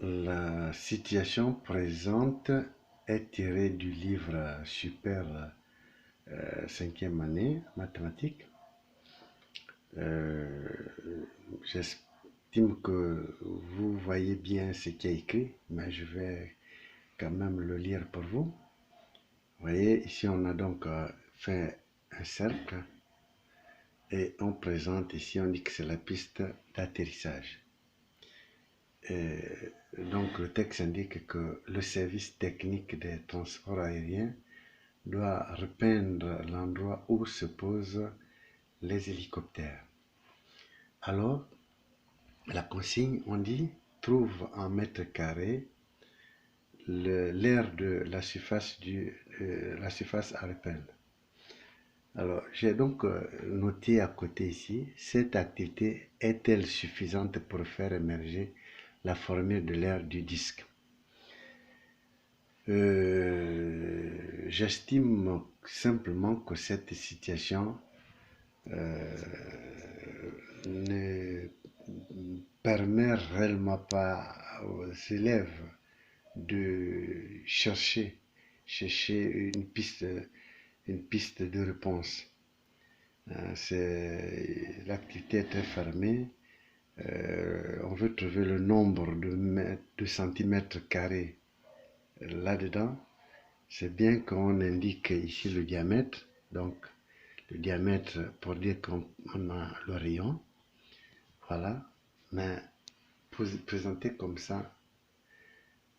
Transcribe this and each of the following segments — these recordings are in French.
La situation présente est tirée du livre Super 5e année mathématiques. Euh, J'estime que vous voyez bien ce qui est écrit, mais je vais quand même le lire pour vous. Vous voyez, ici on a donc fait un cercle et on présente ici, on dit que c'est la piste d'atterrissage. Donc le texte indique que le service technique des transports aériens doit repeindre l'endroit où se posent les hélicoptères. Alors, la consigne, on dit, trouve en mètres carrés l'aire de la surface à repeindre. Alors, j'ai donc noté à côté ici, cette activité est-elle suffisante pour faire émerger la formule de l'aire du disque? J'estime simplement que cette situation ne permet réellement pas aux élèves de chercher une piste de réponse. L'activité est très fermée. On veut trouver le nombre de centimètres carrés là-dedans. C'est bien qu'on indique ici le diamètre, donc le diamètre pour dire qu'on a le rayon, voilà, mais présenté comme ça,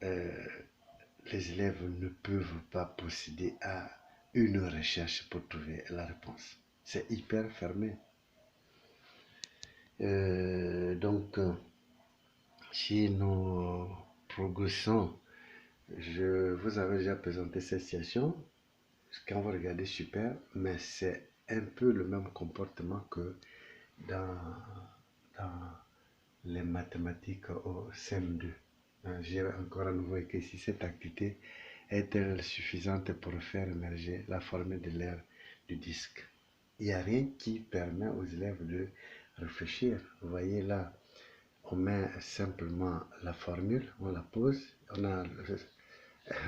les élèves ne peuvent pas procéder à une recherche pour trouver la réponse. C'est hyper fermé. Donc, si nous progressons, je vous avais déjà présenté cette situation, quand vous regardez super, mais c'est un peu le même comportement que dans, dans les mathématiques au CM2. J'ai encore à nouveau écrit ici, cette activité est-elle suffisante pour faire émerger la formule de l'aire du disque? Il n'y a rien qui permet aux élèves de réfléchir. Vous voyez là, on met simplement la formule, on la pose, on a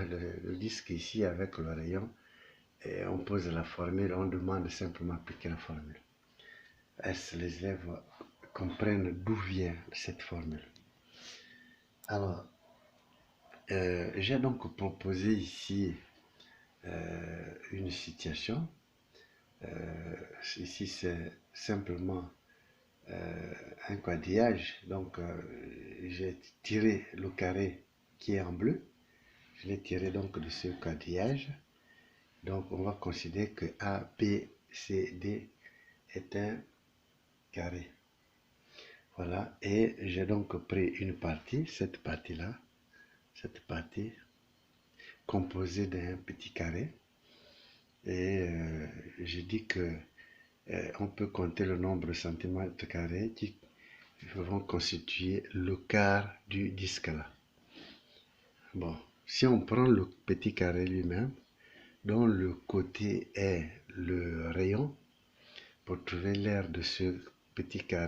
le disque ici avec le rayon, et on pose la formule, on demande simplement appliquer la formule. Est-ce que les élèves comprennent d'où vient cette formule? Alors, j'ai donc proposé ici une situation. Ici, c'est simplement un quadrillage. Donc, j'ai tiré le carré qui est en bleu. Je l'ai tiré donc de ce quadrillage. Donc, on va considérer que A, B, C, D est un carré. Voilà. Et j'ai donc pris une partie, cette partie-là, cette partie composée d'un petit carré. Et j'ai dit que on peut compter le nombre de centimètres carrés qui vont constituer le quart du disque là. Bon, si on prend le petit carré lui-même, dont le côté est le rayon, pour trouver l'aire de ce petit carré,